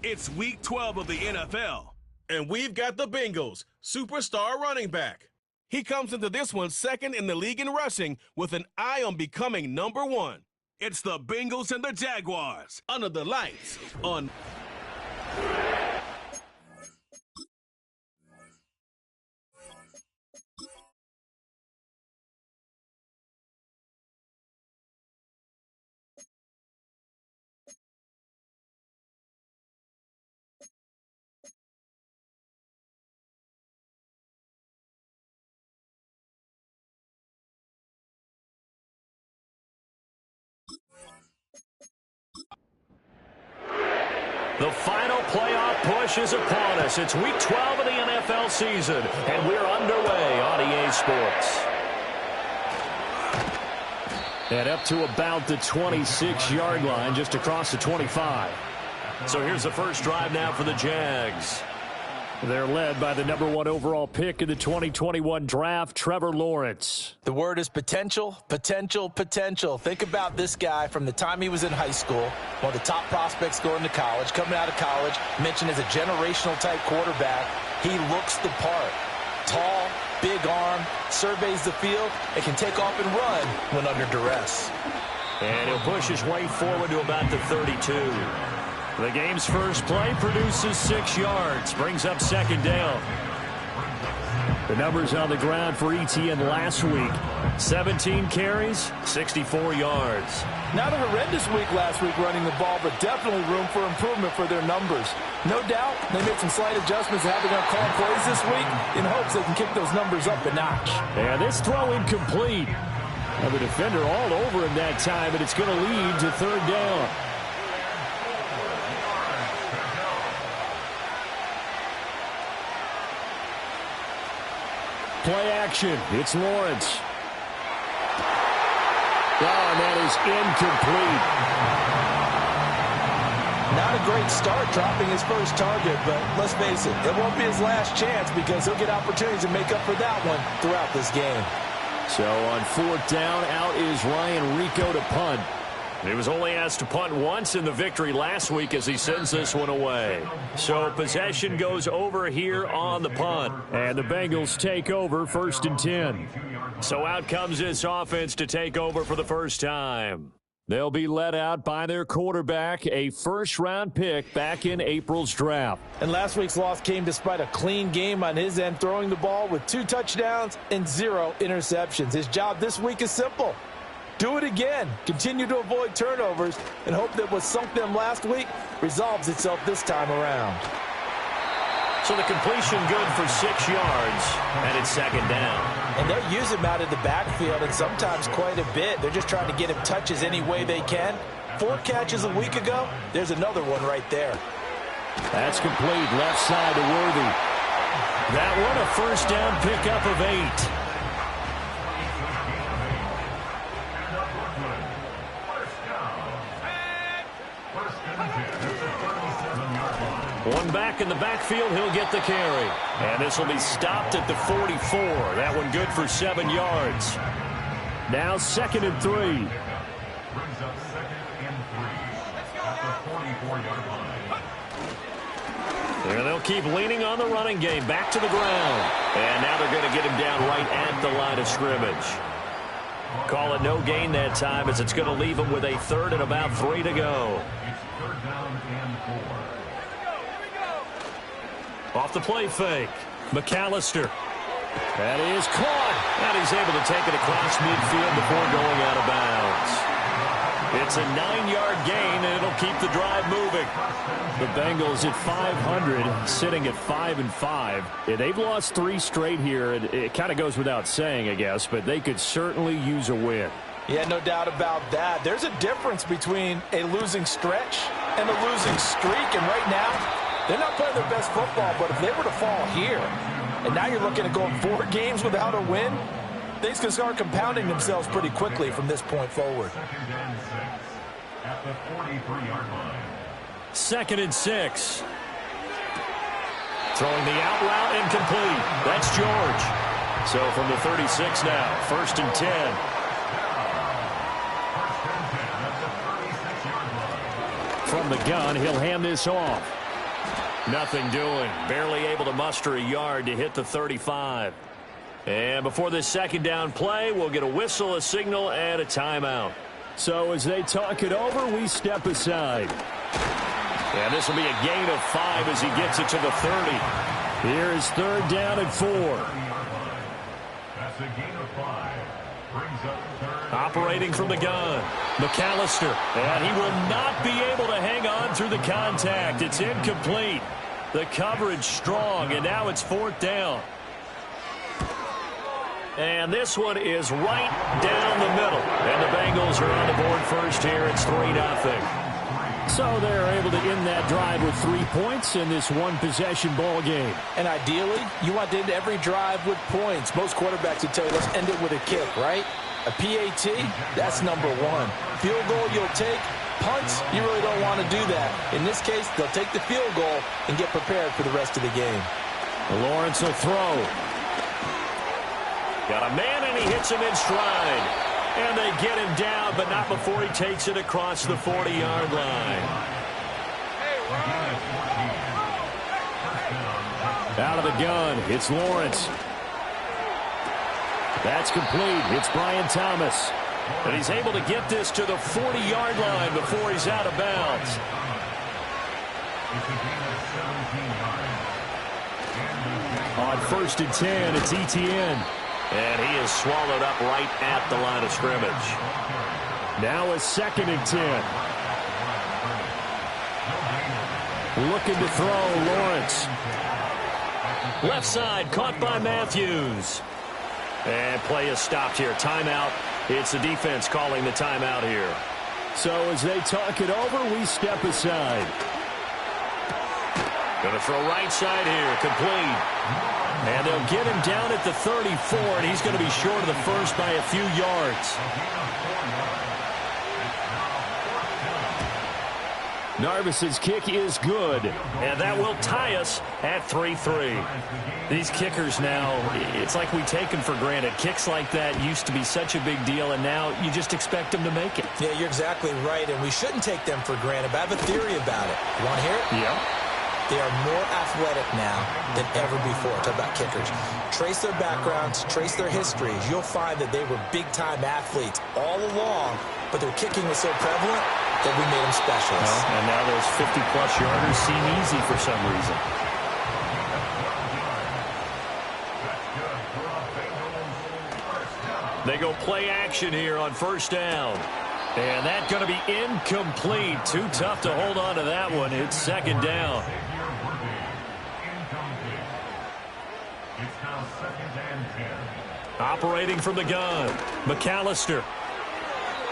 It's Week 12 of the NFL, and we've got the Bengals' superstar running back. He comes into this one second in the league in rushing with an eye on becoming number one. It's the Bengals and the Jaguars under the lights on... The final playoff push is upon us. It's Week 12 of the NFL season, and we're underway on EA Sports. And up to about the 26-yard line, just across the 25. So here's the first drive now for the Jags. They're led by the number 1 overall pick in the 2021 draft, Trevor Lawrence. The word is potential, potential, potential. Think about this guy from the time he was in high school, one of the top prospects going to college, coming out of college, mentioned as a generational type quarterback. He looks the part. Tall, big arm, surveys the field, and can take off and run when under duress. And he'll push his way forward to about the 32. The game's first play produces 6 yards, brings up second down. The numbers on the ground for ETN last week: 17 carries, 64 yards. Not a horrendous week last week running the ball, but definitely room for improvement for their numbers. No doubt they made some slight adjustments to how they're going to call plays this week in hopes they can kick those numbers up a notch. And this throw incomplete. And the defender all over him that time, and it's going to lead to third down. Play action. It's Lawrence. Oh, and that is incomplete. Not a great start dropping his first target, but let's face it, it won't be his last chance because he'll get opportunities to make up for that one throughout this game. So on fourth down, out is Ryan Rico to punt. He was only asked to punt once in the victory last week as he sends this one away. So possession goes over here on the punt. And the Bengals take over 1st and 10. So out comes this offense to take over for the first time. They'll be led out by their quarterback, a first-round pick back in April's draft. And last week's loss came despite a clean game on his end, throwing the ball with 2 touchdowns and 0 interceptions. His job this week is simple. Do it again. Continue to avoid turnovers and hope that what sunk them last week resolves itself this time around. So the completion good for 6 yards, and it's second down. And they'll use him out of the backfield, and sometimes quite a bit. They're just trying to get him touches any way they can. 4 catches a week ago. There's another one right there. That's complete. Left side to Worthy. That one a first down pickup of 8. One back in the backfield, he'll get the carry. And this will be stopped at the 44. That one good for 7 yards. Now 2nd and 3. Brings up 2nd and 3 at the 44-yard line. And they'll keep leaning on the running game. Back to the ground. And now they're going to get him down right at the line of scrimmage. Call it no gain that time as it's going to leave him with a 3rd and about 3 to go. It's 3rd down and 4. Off the play fake, McAllister. That is caught. And he's able to take it across midfield before going out of bounds. It's a 9-yard gain, and it'll keep the drive moving. The Bengals at 500, sitting at 5-5. Yeah, they've lost 3 straight here. It kind of goes without saying, I guess, but they could certainly use a win. Yeah, no doubt about that. There's a difference between a losing stretch and a losing streak, and right now, they're not playing their best football, but if they were to fall here, and now you're looking at going 4 games without a win, things can start compounding themselves pretty quickly from this point forward. 2nd and 6 at the 43-yard line. 2nd and 6. Throwing the out route incomplete. That's George. So from the 36 now, 1st and 10. First and 10 at the 36-yard line. From the gun, he'll hand this off. Nothing doing. Barely able to muster a yard to hit the 35. And before this second down play, we'll get a whistle, a signal, and a timeout. So as they talk it over, we step aside. And this will be a gain of 5 as he gets it to the 30. Here is third down and 4. That's a gain of 5. Brings up third. Operating from the gun, McAllister. And he will not be able to hang on through the contact. It's incomplete. The coverage strong, and now it's fourth down. And this one is right down the middle. And the Bengals are on the board first here. It's 3-0. So they're able to end that drive with 3 points in this one-possession ball game. And ideally, you want to end every drive with points. Most quarterbacks would tell you, let's end it with a kick, right? A PAT, that's number 1. Field goal you'll take. Punts, you really don't want to do that. In this case, they'll take the field goal and get prepared for the rest of the game. Lawrence will throw. Got a man, and he hits him in stride. And they get him down, but not before he takes it across the 40-yard line. Out of the gun, it's Lawrence. That's complete. It's Brian Thomas. And he's able to get this to the 40-yard line before he's out of bounds. On first and 10, it's Etienne. And he is swallowed up right at the line of scrimmage. Now a second and 10. Looking to throw, Lawrence. Left side, caught by Matthews. And play is stopped here. Timeout. It's the defense calling the timeout here. So as they talk it over, we step aside. Going to throw right side here, complete. And they'll get him down at the 34, and he's going to be short of the first by a few yards. Narvis's kick is good. And that will tie us at 3-3. These kickers now, it's like we take them for granted. Kicks like that used to be such a big deal, and now you just expect them to make it. Yeah, you're exactly right, and we shouldn't take them for granted. But I have a theory about it. You want to hear it? Yeah. They are more athletic now than ever before. Talk about kickers. Trace their backgrounds, trace their histories. You'll find that they were big-time athletes all along, but their kicking was so prevalent that we made them specialists. Well, and now those 50-plus yarders seem easy for some reason. They go play action here on first down. And that's going to be incomplete. Too tough to hold on to that one. It's second down. Operating from the gun, McAllister.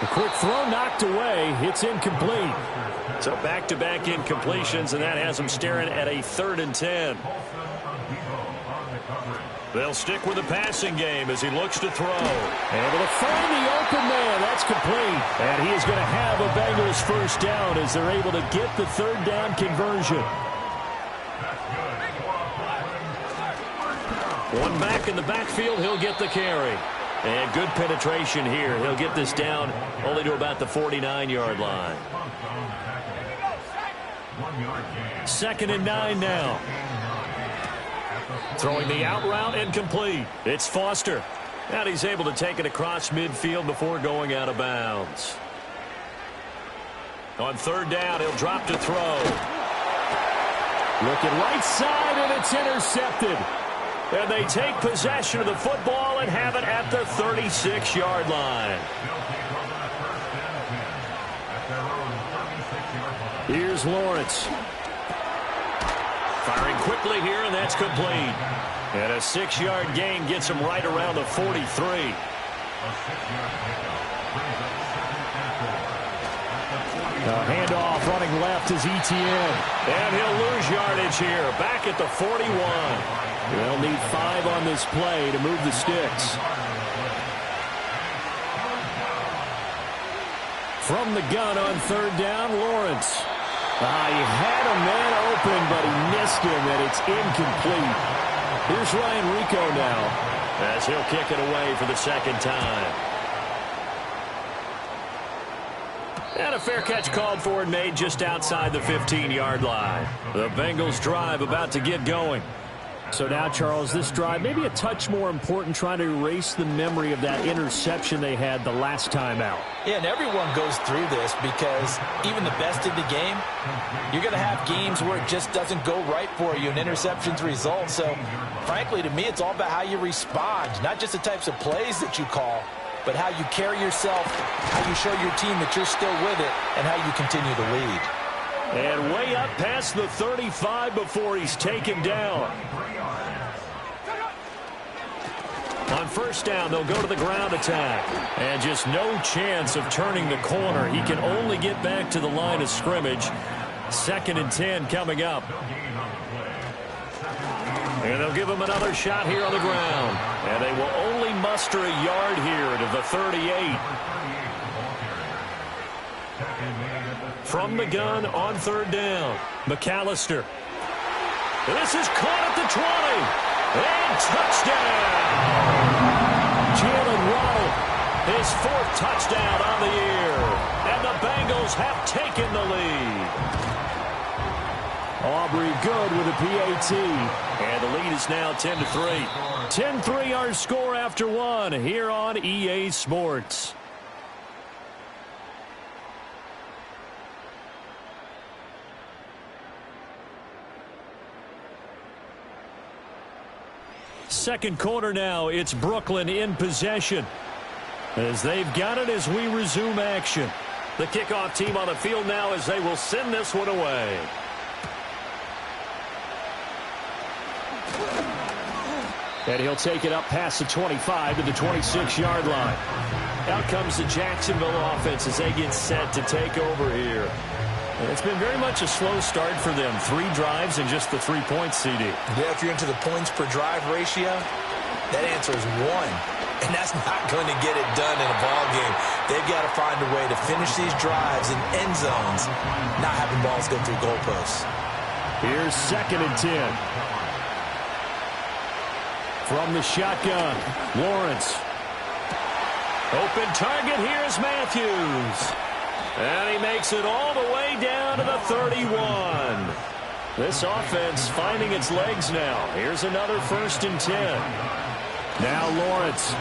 A quick throw knocked away. It's incomplete. So back-to-back incompletions, and that has them staring at a 3rd and 10. They'll stick with the passing game as he looks to throw. Able to find the open man. That's complete. And he is going to have a Bengals first down as they're able to get the third down conversion. One back in the backfield, he'll get the carry. And good penetration here. He'll get this down only to about the 49-yard line. 2nd and 9 now. Throwing the out route and complete. It's Foster. And he's able to take it across midfield before going out of bounds. On 3rd down, he'll drop to throw. Looking right side, and it's intercepted. And they take possession of the football and have it at the 36-yard line. Here's Lawrence. Firing quickly here, and that's complete. And a 6-yard gain gets him right around the 43. Handoff running left is Etienne. And he'll lose yardage here, back at the 41. They'll need 5 on this play to move the sticks. From the gun on 3rd down, Lawrence. He had a man open, but he missed him, and it's incomplete. Here's Ryan Rico now. As he'll kick it away for the 2nd time. And a fair catch called for and made just outside the 15-yard line. The Bengals drive about to get going. So now, Charles, this drive maybe a touch more important, trying to erase the memory of that interception they had the last time out. Yeah, and everyone goes through this because even the best in the game, you're going to have games where it just doesn't go right for you and interceptions result. So, frankly, to me, it's all about how you respond, not just the types of plays that you call, but how you carry yourself, how you show your team that you're still with it, and how you continue to lead. And way up past the 35 before he's taken down. On first down, they'll go to the ground attack. And just no chance of turning the corner. He can only get back to the line of scrimmage. 2nd and 10 coming up. And they'll give him another shot here on the ground. And they will only muster a yard here to the 38. From the gun on 3rd down, McAllister. This is caught at the 20. And touchdown! Jalen Waddle, his 4th touchdown on the year. And the Bengals have taken the lead. Aubrey good with a PAT. And the lead is now 10-3. 10-3 our score after 1 here on EA Sports. Second quarter now, it's Brooklyn in possession as they've got it as we resume action. The kickoff team on the field now as they will send this one away. And he'll take it up past the 25 to the 26-yard line. Out comes the Jacksonville offense as they get set to take over here. And it's been very much a slow start for them. 3 drives and just the 3 points, CD. Yeah, if you're into the points per drive ratio, that answer is 1. And that's not going to get it done in a ball game. They've got to find a way to finish these drives in end zones, not having balls go through goalposts. Here's 2nd and 10. From the shotgun, Lawrence. Open target, here's Matthews. And he makes it all the way down to the 31. This offense finding its legs now. Here's another 1st and 10. Now Lawrence.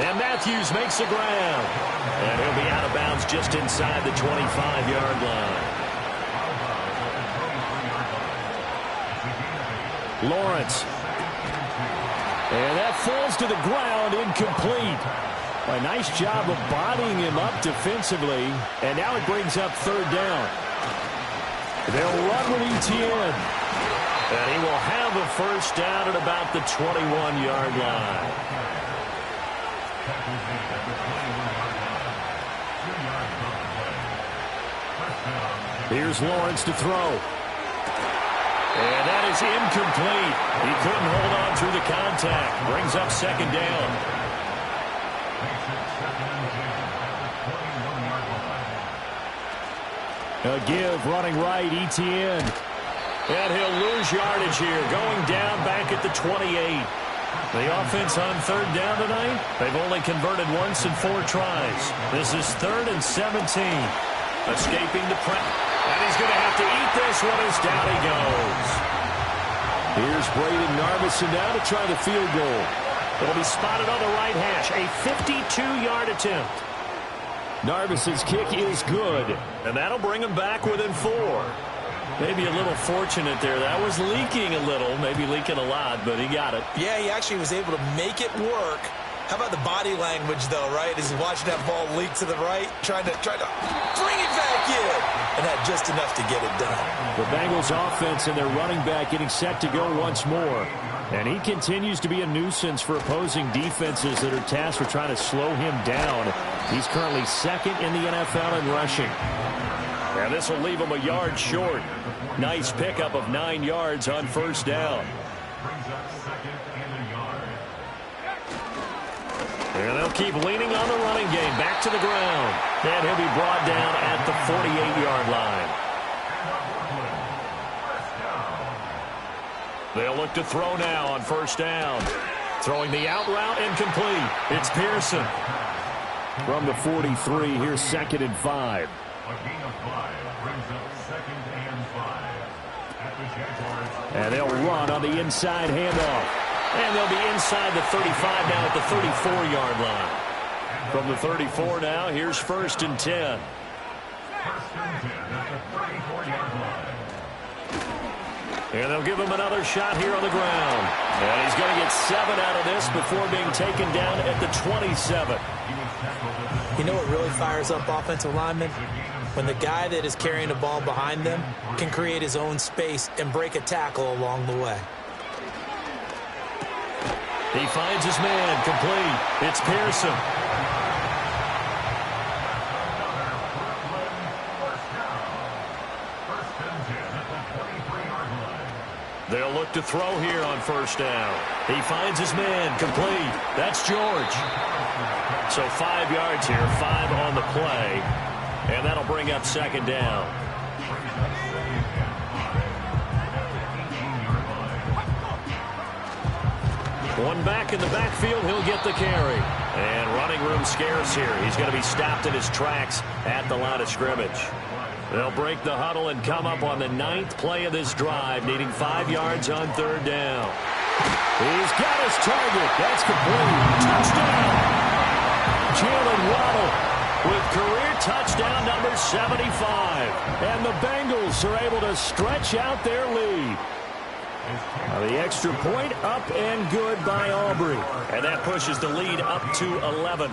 And Matthews makes the ground. And he'll be out of bounds just inside the 25-yard line. Lawrence. And that falls to the ground, incomplete. A nice job of bodying him up defensively. And now it brings up 3rd down. They'll run with ETN. And he will have a 1st down at about the 21-yard line. Here's Lawrence to throw. And that is incomplete. He couldn't hold on through the contact. Brings up 2nd down. A give, running right, ETN. And he'll lose yardage here, going down back at the 28. The offense on 3rd down tonight, they've only converted once in 4 tries. This is 3rd and 17. Escaping the press. And he's going to have to eat this one as down he goes. Here's Braden Narvison now to try the field goal. It'll be spotted on the right hash. A 52-yard attempt. Narvison's kick is good. And that'll bring him back within 4. Maybe a little fortunate there. That was leaking a little, maybe leaking a lot, but he got it. Yeah, he actually was able to make it work. How about the body language, though, right? As he's watching that ball leak to the right, trying to bring it back in. And had just enough to get it done. The Bengals offense and their running back getting set to go once more. And he continues to be a nuisance for opposing defenses that are tasked with trying to slow him down. He's currently 2nd in the NFL in rushing. And this will leave him a yard short. Nice pickup of 9 yards on 1st down. And they'll keep leaning on the running game. Back to the ground. And he'll be brought down at the 48-yard line. They'll look to throw now on 1st down. Throwing the out route incomplete. It's Pearson. from the 43. Here's 2nd and 5. A gain of 5 brings up 2nd and 5. At the Jaguars. And they'll run on the inside handoff. And they'll be inside the 35 now at the 34-yard line. From the 34 now, here's 1st and 10. 1st and 10 at the 34-yard line. And they'll give him another shot here on the ground. And he's going to get 7 out of this before being taken down at the 27. You know what really fires up offensive linemen? When the guy that is carrying the ball behind them can create his own space and break a tackle along the way. He finds his man, complete. It's Pearson. They'll look to throw here on 1st down. He finds his man, complete. That's George. So 5 yards here, 5 on the play. And that'll bring up 2nd down. One back in the backfield, he'll get the carry. And running room scarce here. He's going to be stopped in his tracks at the line of scrimmage. They'll break the huddle and come up on the 9th play of this drive, needing 5 yards on 3rd down. He's got his target. That's complete. Touchdown. Jalen Waddle with career touchdown number 75. And the Bengals are able to stretch out their lead. The extra point up and good by Aubrey. And that pushes the lead up to 11.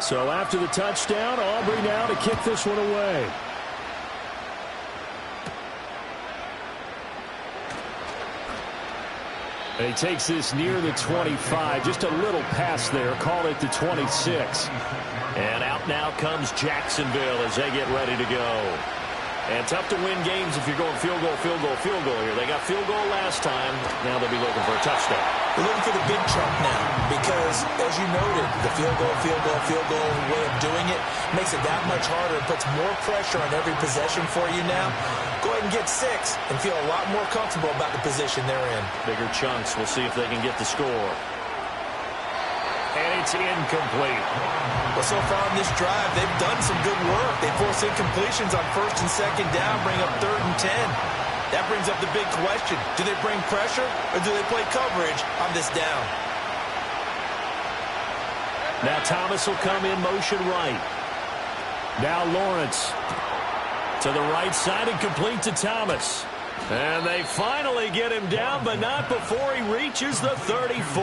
So after the touchdown, Aubrey now to kick this one away. And he takes this near the 25. Just a little pass there. Call it the 26. And out now comes Jacksonville as they get ready to go. And tough to win games if you're going field goal, field goal, field goal here. They got field goal last time. Now they'll be looking for a touchdown. They're looking for the big chunk now because, as you noted, the field goal way of doing it makes it that much harder. It puts more pressure on every possession for you now. Go ahead and get 6 and feel a lot more comfortable about the position they're in. Bigger chunks. We'll see if they can get the score. And it's incomplete. Well, so far in this drive, they've done some good work. They force incompletions on 1st and 2nd down, bring up 3rd and 10. That brings up the big question. Do they bring pressure or do they play coverage on this down? Now Thomas will come in motion right. Now Lawrence to the right side and complete to Thomas. And they finally get him down, but not before he reaches the 34.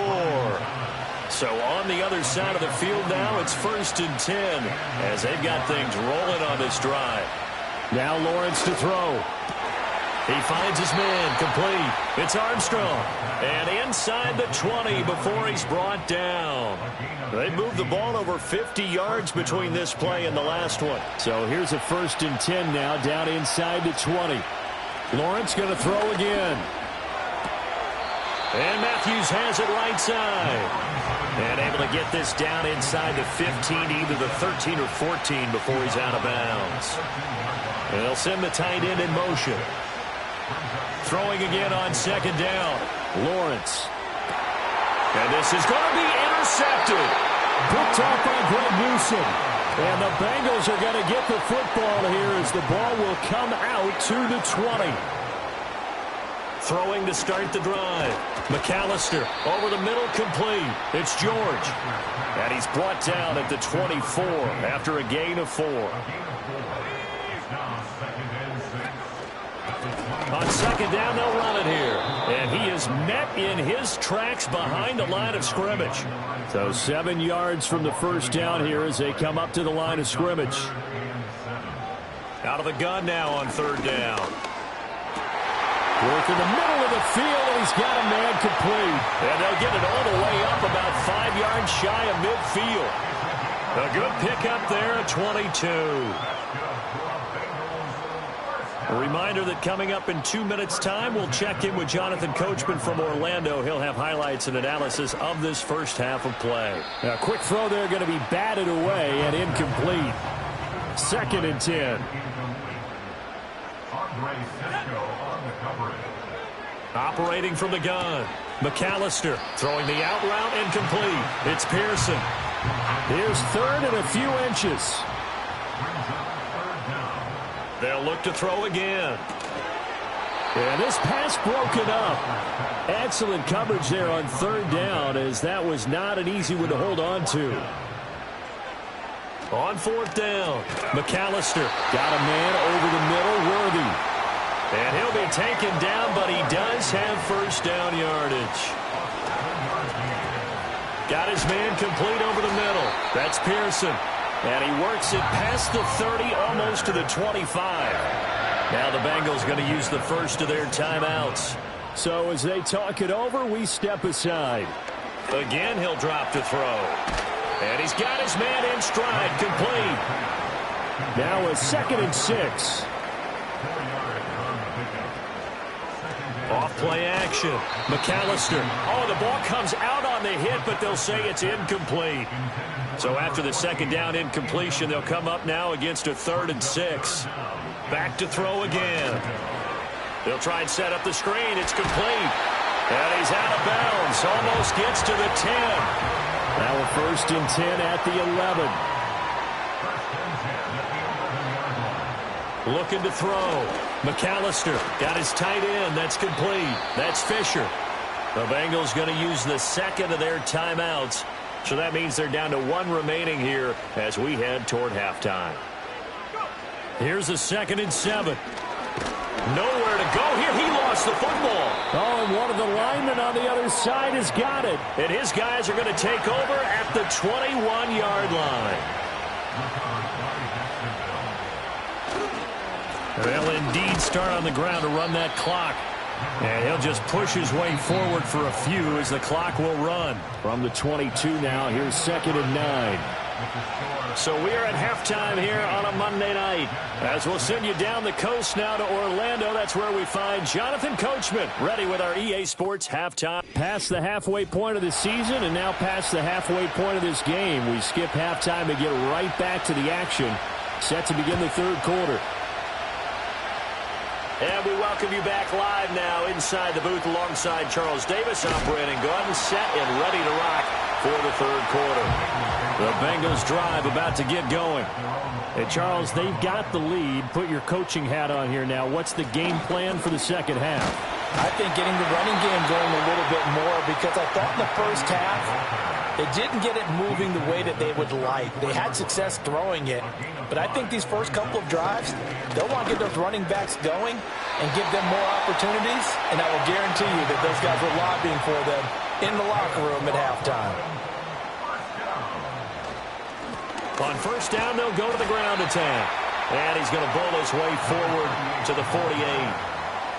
So on the other side of the field now, it's 1st and 10 as they've got things rolling on this drive. Now Lawrence to throw. He finds his man, complete. It's Armstrong. And inside the 20 before he's brought down. They moved the ball over 50 yards between this play and the last one. So here's a 1st and 10 now down inside the 20. Lawrence going to throw again. And Matthews has it right side. And able to get this down inside the 15, either the 13 or 14 before he's out of bounds. And they'll send the tight end in motion. Throwing again on 2nd down. Lawrence. And this is going to be intercepted. Picked off by Greg Newsom. And the Bengals are going to get the football here as the ball will come out to the 20. Throwing to start the drive. McAllister over the middle, complete. It's George. And he's brought down at the 24 after a gain of 4. On 2nd down, they'll run it here. And he is met in his tracks behind the line of scrimmage. So 7 yards from the 1st down here as they come up to the line of scrimmage. Out of the gun now on 3rd down. Work in the middle of the field, and he's got a man complete. And they'll get it all the way up about 5 yards shy of midfield. A good pickup there at 22. A reminder that coming up in 2 minutes' time, we'll check in with Jonathan Coachman from Orlando. He'll have highlights and analysis of this first half of play. A quick throw there going to be batted away and incomplete. 2nd and 10. Operating from the gun. McAllister throwing the out route incomplete. It's Pearson. Here's third and a few inches. They'll look to throw again. And this pass broken up. Excellent coverage there on third down, as that was not an easy one to hold on to. On fourth down, McAllister got a man over the middle, Worthy. And he'll be taken down, but he does have first down yardage. Got his man complete over the middle. That's Pearson. And he works it past the 30, almost to the 25. Now the Bengals going to use the first of their timeouts. So as they talk it over, we step aside. Again, he'll drop to throw. And he's got his man in stride, complete. Now a 2nd and 6. Off play action. McAllister. Oh, the ball comes out on the hit, but they'll say it's incomplete. So after the second down incompletion, they'll come up now against a 3rd and 6. Back to throw again. They'll try and set up the screen. It's complete. And he's out of bounds. Almost gets to the 10. Now a 1st and 10 at the 11. Looking to throw. McAllister got his tight end. That's complete. That's Fisher. The Bengals going to use the second of their timeouts. So that means they're down to 1 remaining here as we head toward halftime. Here's a 2nd and 7. Nowhere to go here. He lost the football. Oh, and one of the linemen on the other side has got it. And his guys are going to take over at the 21-yard line. They'll indeed start on the ground to run that clock. And he'll just push his way forward for a few as the clock will run. From the 22 now, here's 2nd and 9. So we're at halftime here on a Monday night. As we'll send you down the coast now to Orlando. That's where we find Jonathan Coachman ready with our EA Sports halftime. Past the halfway point of the season and now past the halfway point of this game. We skip halftime and get right back to the action. Set to begin the 3rd quarter. And we welcome you back live now inside the booth alongside Charles Davis, operating gun, set and ready to rock for the 3rd quarter. The Bengals drive about to get going. Hey, Charles, they've got the lead. Put your coaching hat on here now. What's the game plan for the second half? I think getting the running game going a little bit more, because I thought in the first half they didn't get it moving the way that they would like. They had success throwing it, but I think these first couple of drives, they'll want to get those running backs going and give them more opportunities, and I will guarantee you that those guys were lobbying for them in the locker room at halftime. On first down, they'll go to the ground attack. And he's going to bowl his way forward to the 48.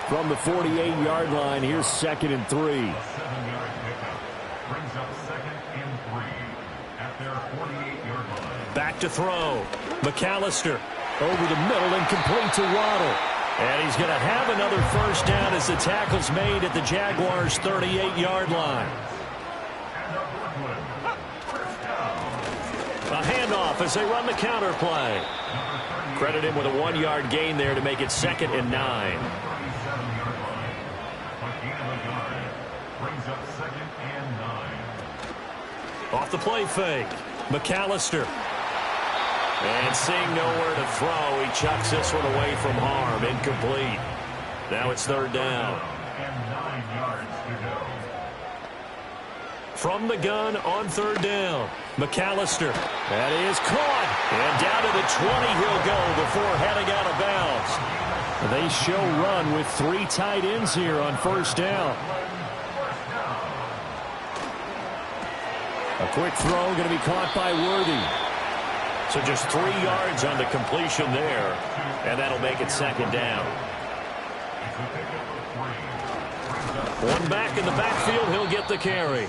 From the 48-yard line, here's 2nd and 3. Brings up 2nd and 3 at their 48-yard line. Back to throw. McAllister Over the middle and complete to Waddle. And he's going to have another first down as the tackle's made at the Jaguars' 38-yard line. A handoff as they run the counter play. Credit him with a 1-yard gain there to make it 2nd and 9. Off the play fake. McAllister. And seeing nowhere to throw, he chucks this one away from harm. Incomplete. Now it's 3rd down. From the gun on 3rd down. McAllister. That is caught. And down to the 20 he'll go before heading out of bounds. They show run with 3 tight ends here on first down. A quick throw going to be caught by Worthy. So just 3 yards on the completion there. And that'll make it 2nd down. One back in the backfield. He'll get the carry.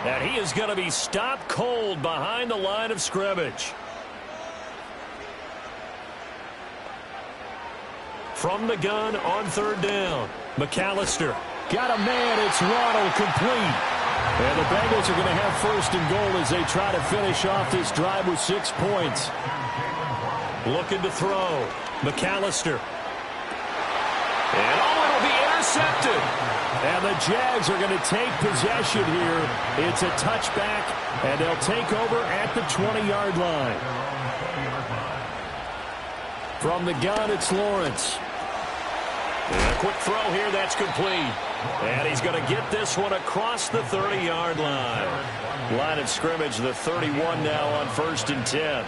And he is going to be stopped cold behind the line of scrimmage. From the gun on 3rd down. McAllister. Got a man. It's Waddle, complete. And the Bengals are going to have 1st and goal as they try to finish off this drive with 6 points. Looking to throw. McAllister. And oh, it'll be intercepted. And the Jags are going to take possession here. It's a touchback, and they'll take over at the 20-yard line. From the gun, it's Lawrence. And a quick throw here, that's complete. And he's going to get this one across the 30-yard line. Line of scrimmage, the 31 now on 1st and 10.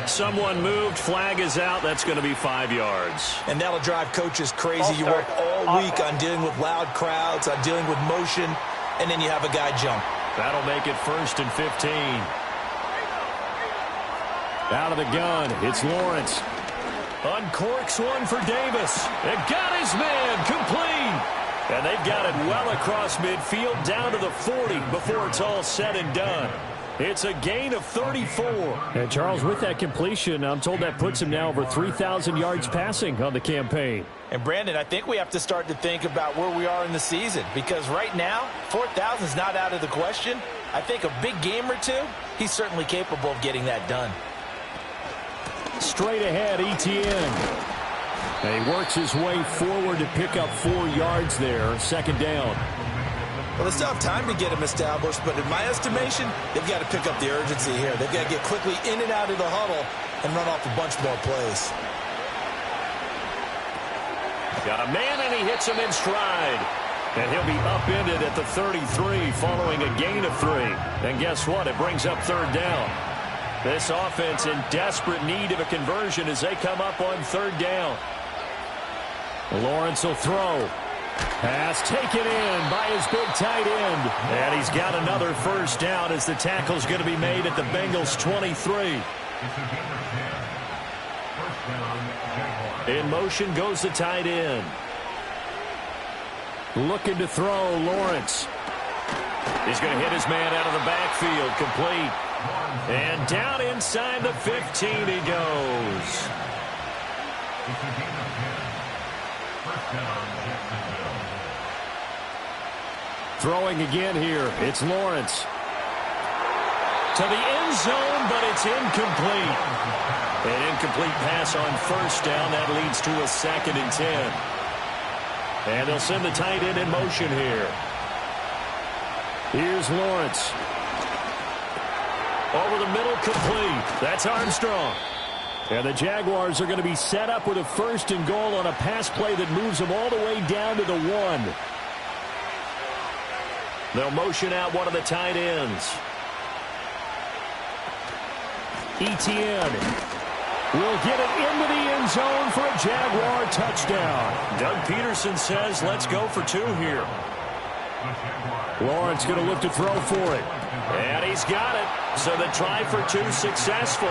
Someone moved, flag is out, that's going to be 5 yards. And that'll drive coaches crazy. You work all week on dealing with loud crowds, on dealing with motion, and then you have a guy jump. That'll make it 1st and 15. Out of the gun, it's Lawrence. Uncorks one for Davis. It got his man complete. And they've got it well across midfield down to the 40 before it's all said and done. It's a gain of 34. And Charles, with that completion, I'm told that puts him now over 3,000 yards passing on the campaign. And Brandon, I think we have to start to think about where we are in the season, because right now, 4,000 is not out of the question. I think a big game or two, he's certainly capable of getting that done. Straight ahead, Etienne. And he works his way forward to pick up 4 yards there. 2nd down. Well, they still have time to get him established, but in my estimation, they've got to pick up the urgency here. They've got to get quickly in and out of the huddle and run off a bunch more plays. Got a man, and he hits him in stride. And he'll be upended at the 33 following a gain of 3. And guess what? It brings up 3rd down. This offense in desperate need of a conversion as they come up on 3rd down. Lawrence will throw. Pass taken in by his big tight end. And he's got another 1st down as the tackle's going to be made at the Bengals 23. In motion goes the tight end. Looking to throw, Lawrence. He's going to hit his man out of the backfield, complete. And down inside the 15 he goes. Throwing again here, it's Lawrence. To the end zone, but it's incomplete. An incomplete pass on 1st down. That leads to a 2nd and 10. And they'll send the tight end in motion here. Here's Lawrence. Over the middle, complete. That's Armstrong. And the Jaguars are going to be set up with a 1st and goal on a pass play that moves them all the way down to the 1. They'll motion out one of the tight ends. Etienne will get it into the end zone for a Jaguar touchdown. Doug Peterson says, let's go for 2 here. Lawrence going to look to throw for it. And he's got it. So the try for 2 successful.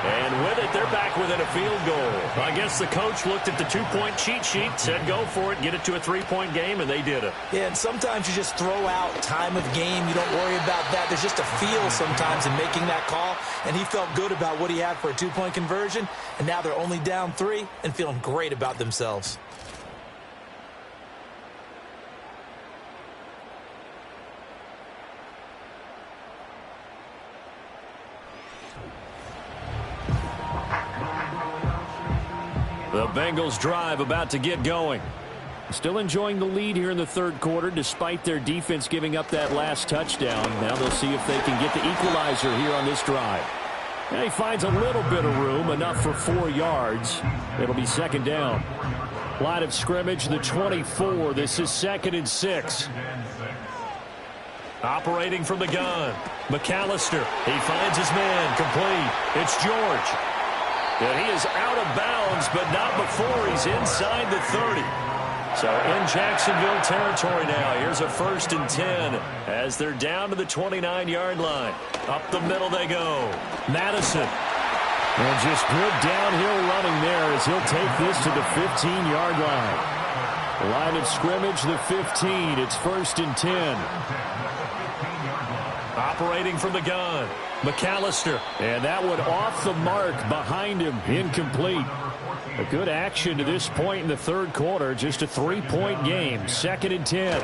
And with it, they're back within a field goal. I guess the coach looked at the 2-point cheat sheet, said go for it, get it to a 3-point game, and they did it. Yeah, and sometimes you just throw out time of game. You don't worry about that. There's just a feel sometimes in making that call. And he felt good about what he had for a 2-point conversion. And now they're only down 3 and feeling great about themselves. The Bengals drive about to get going. Still enjoying the lead here in the 3rd quarter despite their defense giving up that last touchdown. Now they'll see if they can get the equalizer here on this drive. And he finds a little bit of room, enough for 4 yards. It'll be 2nd down. Line of scrimmage, the 24. This is 2nd and 6. Operating from the gun, McAllister. He finds his man, complete. It's George. And he is out of bounds, but not before he's inside the 30. So in Jacksonville territory now. Here's a 1st and 10 as they're down to the 29-yard line. Up the middle they go. Madison. And just good downhill running there as he'll take this to the 15-yard line. Line of scrimmage, the 15. It's 1st and 10. Operating from the gun, McAllister. And that one off the mark behind him, incomplete. A good action to this point in the 3rd quarter, just a 3-point game, 2nd and 10.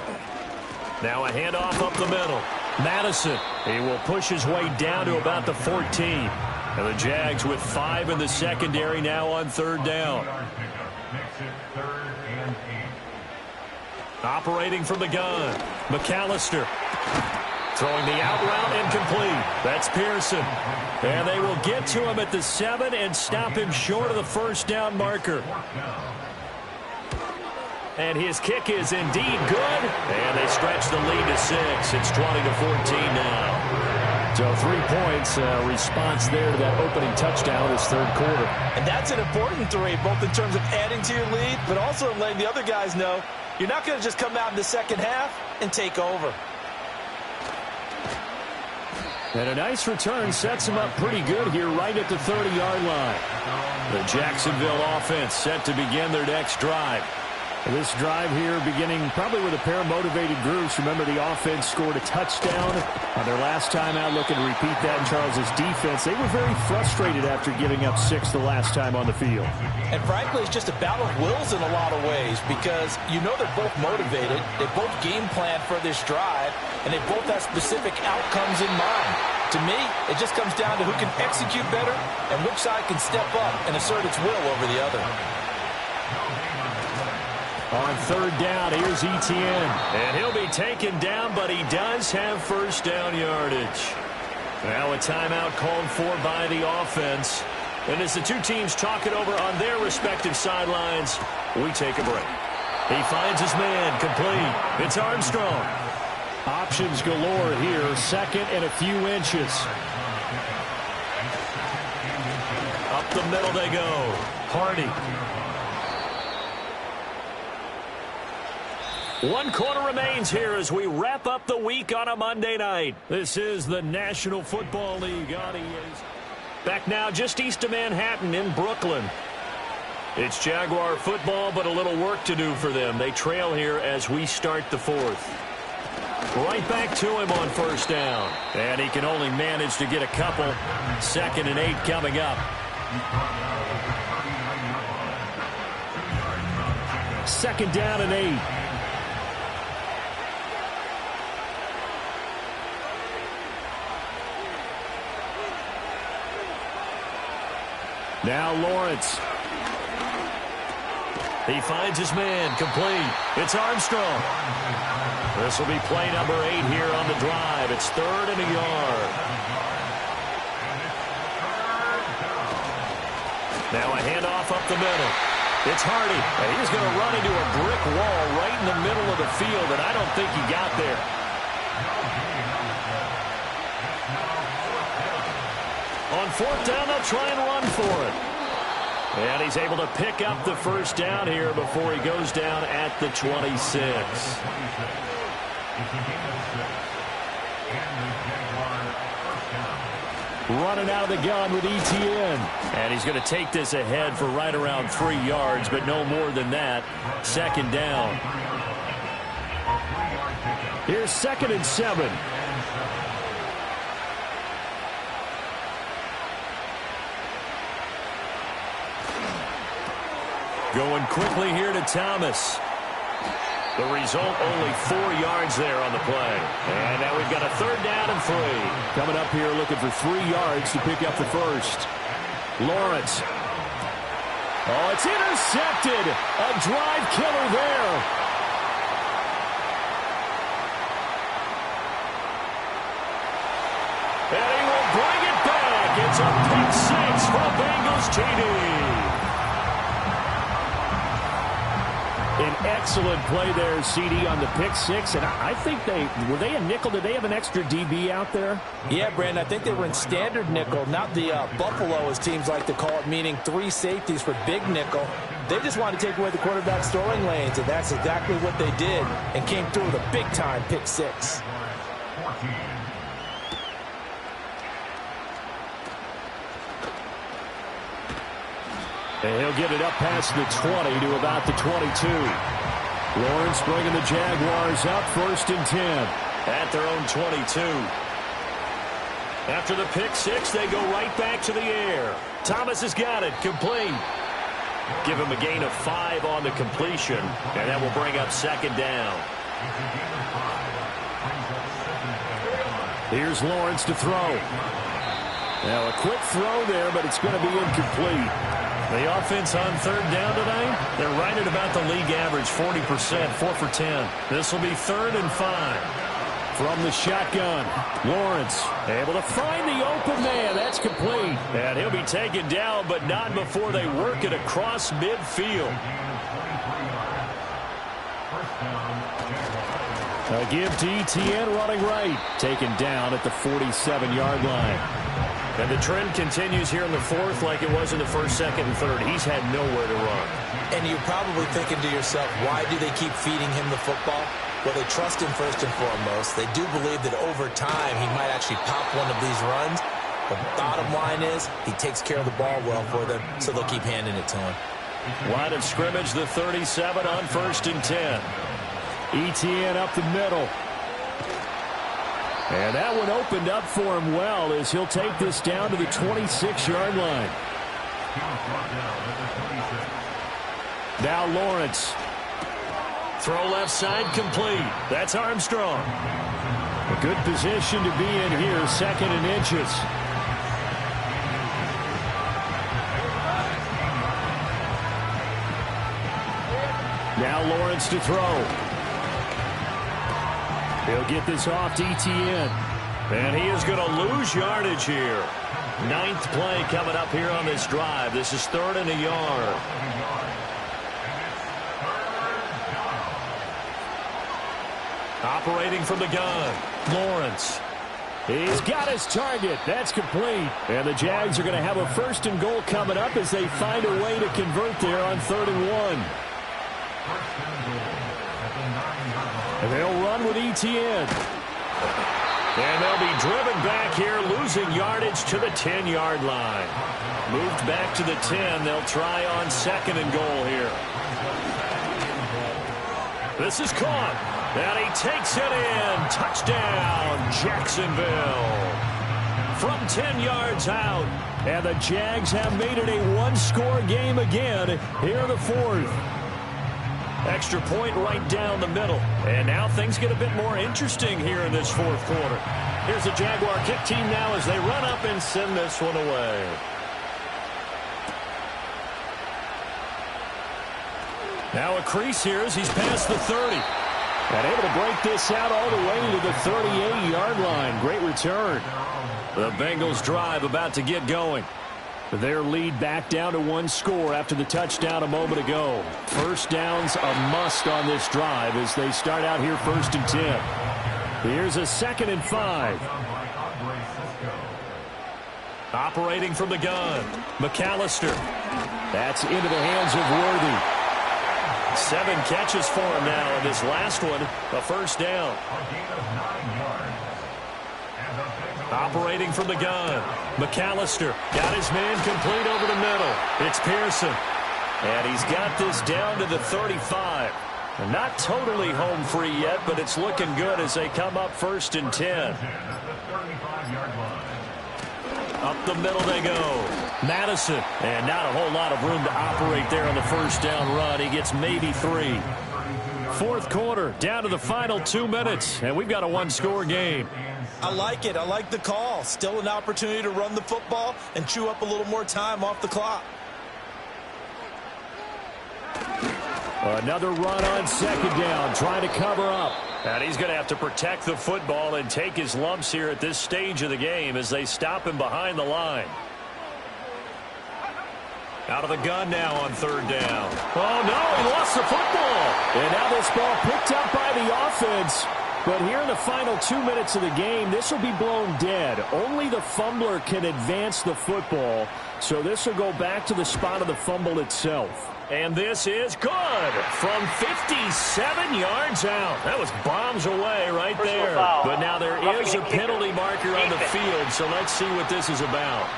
Now a handoff up the middle. Madison, he will push his way down to about the 14. And the Jags with 5 in the secondary now on 3rd down. Operating from the gun, McAllister. Throwing the out route incomplete. That's Pearson. And they will get to him at the 7 and stop him short of the first down marker. And his kick is indeed good. And they stretch the lead to 6. It's 20-14 now. So 3 points, response there to that opening touchdown this third quarter. And that's an important 3, both in terms of adding to your lead, but also letting the other guys know you're not going to just come out in the second half and take over. And a nice return sets them up pretty good here right at the 30-yard line. The Jacksonville offense set to begin their next drive. This drive here beginning probably with a pair of motivated groups. Remember, the offense scored a touchdown on their last time out, looking to repeat that in Charles's defense. They were very frustrated after giving up 6 the last time on the field. And frankly, it's just a battle of wills in a lot of ways because you know they're both motivated, they both game plan for this drive, and they both have specific outcomes in mind. To me, it just comes down to who can execute better and which side can step up and assert its will over the other. On third down, here's Etienne. And he'll be taken down, but he does have first down yardage. Now a timeout called for by the offense. And as the two teams talk it over on their respective sidelines, we take a break. He finds his man, complete. It's Armstrong. Options galore here, second and a few inches. Up the middle they go. Hardy. 1 quarter remains here as we wrap up the week on a Monday night. This is the National Football League on EA's. Back now just east of Manhattan in Brooklyn. It's Jaguar football, but a little work to do for them. They trail here as we start the 4th. Right back to him on first down. And he can only manage to get a couple. 2nd and 8 coming up. 2nd down and 8. Now Lawrence. He finds his man, complete. It's Armstrong. This will be play number 8 here on the drive. It's 3rd and a yard. Now a handoff up the middle. It's Hardy. And he's going to run into a brick wall right in the middle of the field, and I don't think he got there. On 4th down, they'll try and run for it. And he's able to pick up the first down here before he goes down at the 26. Running out of the gun with Etienne. And he's going to take this ahead for right around 3 yards, but no more than that. 2nd down. Here's 2nd and 7. Going quickly here to Thomas. The result, only 4 yards there on the play. And now we've got a 3rd down and 3. Coming up here looking for 3 yards to pick up the first. Lawrence. Oh, it's intercepted. A drive killer there. And he will bring it back. It's a pick 6 for Bengals TD. An excellent play there, CD, on the pick 6. And I think were they a nickel? Did they have an extra DB out there? Yeah, Brandon, I think they were in standard nickel, not the Buffalo, as teams like to call it, meaning 3 safeties for big nickel. They just wanted to take away the quarterback's throwing lanes, and that's exactly what they did, and came through with a big-time pick 6. And he'll get it up past the 20 to about the 22. Lawrence bringing the Jaguars up 1st and 10. At their own 22. After the pick 6, they go right back to the air. Thomas has got it, complete. Give him a gain of 5 on the completion, and that will bring up 2nd down. Here's Lawrence to throw. Now a quick throw there, but it's going to be incomplete. The offense on third down tonight, they're right at about the league average, 40%, 4 for 10. This will be 3rd and 5. From the shotgun, Lawrence able to find the open man. That's complete. And he'll be taken down, but not before they work it across midfield. A give to ETN running right. Taken down at the 47-yard line. And the trend continues here in the 4th like it was in the 1st, 2nd, and 3rd. He's had nowhere to run. And you're probably thinking to yourself, why do they keep feeding him the football? Well, they trust him first and foremost. They do believe that over time he might actually pop one of these runs. The bottom line is he takes care of the ball well for them, so they'll keep handing it to him. Line of scrimmage, the 37 on 1st and 10. ETN up the middle. And that one opened up for him well as he'll take this down to the 26-yard line. Now Lawrence. Throw left side complete. That's Armstrong. A good position to be in here, 2nd and inches. Now Lawrence to throw. He'll get this off to ETN. And he is going to lose yardage here. 9th play coming up here on this drive. This is 3rd and a yard. Operating from the gun, Lawrence. He's got his target. That's complete. And the Jags are going to have a 1st and goal coming up as they find a way to convert there on 3rd and 1. And they'll run with ETN. And they'll be driven back here, losing yardage to the 10-yard line. Moved back to the 10. They'll try on 2nd and goal here. This is caught. And he takes it in. Touchdown, Jacksonville. From 10 yards out. And the Jags have made it a one-score game again here in the 4th. Extra point right down the middle. And now things get a bit more interesting here in this 4th quarter. Here's the Jaguar kick team now as they run up and send this one away. Now a crease here as he's past the 30. And able to break this out all the way to the 38-yard line. Great return. The Bengals drive about to get going. Their lead back down to 1 score after the touchdown a moment ago. First down's a must on this drive as they start out here 1st and 10. Here's a 2nd and 5. Operating from the gun, McAllister. That's into the hands of Worthy. 7 catches for him now, and this last one, a 1st down. Operating from the gun, McAllister got his man complete over the middle. It's Pearson, and he's got this down to the 35. Not totally home free yet, but it's looking good as they come up 1st and 10. Up the middle they go. Madison, and not a whole lot of room to operate there on the 1st down run. He gets maybe 3. 4th quarter, down to the final 2 minutes, and we've got a one-score game. I like it. I like the call. Still an opportunity to run the football and chew up a little more time off the clock. Another run on 2nd down, trying to cover up. And he's going to have to protect the football and take his lumps here at this stage of the game as they stop him behind the line. Out of the gun now on 3rd down. Oh, no, he lost the football. And now this ball picked up by the offense. But here in the final 2 minutes of the game, this will be blown dead. Only the fumbler can advance the football. So this will go back to the spot of the fumble itself. And this is good from 57 yards out. That was bombs away right there. But now there is a penalty marker on the field, so let's see what this is about.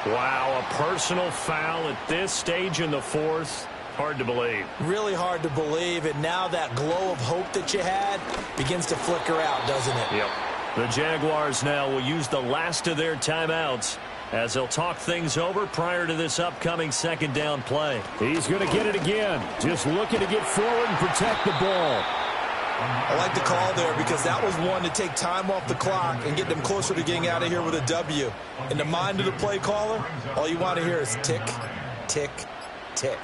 Wow, a personal foul at this stage in the 4th. Hard to believe. Really hard to believe, and now that glow of hope that you had begins to flicker out, doesn't it? Yep. The Jaguars now will use the last of their timeouts as they'll talk things over prior to this upcoming 2nd down play. He's going to get it again. Just looking to get forward and protect the ball. I like the call there because that was one to take time off the clock and get them closer to getting out of here with a W. In the mind of the play caller, all you want to hear is tick, tick, tick.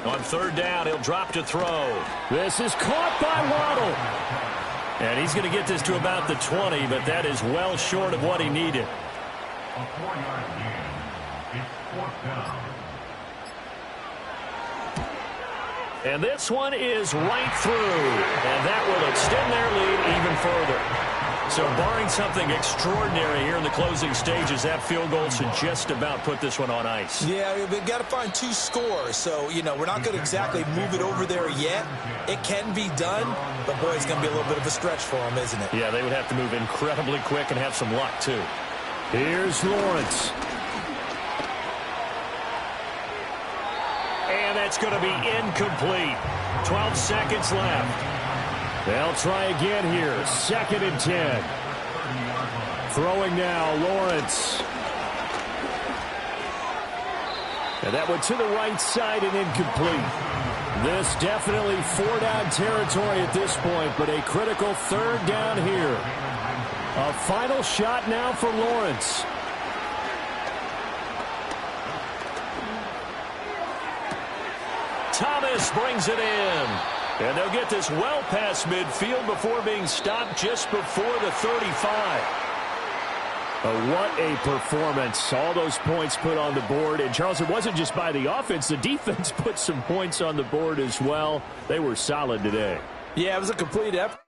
On third down, he'll drop to throw. This is caught by Waddle. And he's going to get this to about the 20, but that is well short of what he needed. A 4-yard gain. It's 4th down. And this one is right through, and that will extend their lead even further. So barring something extraordinary here in the closing stages, that field goal should just about put this one on ice. Yeah, we've got to find 2 scores. So, we're not going to exactly move it over there yet. It can be done, but, boy, it's going to be a little bit of a stretch for them, isn't it? Yeah, they would have to move incredibly quick and have some luck, too. Here's Lawrence. And that's going to be incomplete. 12 seconds left. They'll try again here. 2nd and 10. Throwing now, Lawrence. And that one to the right side and incomplete. This definitely 4-down territory at this point, but a critical 3rd down here. A final shot now for Lawrence. Thomas brings it in. And they'll get this well past midfield before being stopped just before the 35. What a performance. All those points put on the board. And, Charles, it wasn't just by the offense. The defense put some points on the board as well. They were solid today. Yeah, it was a complete effort.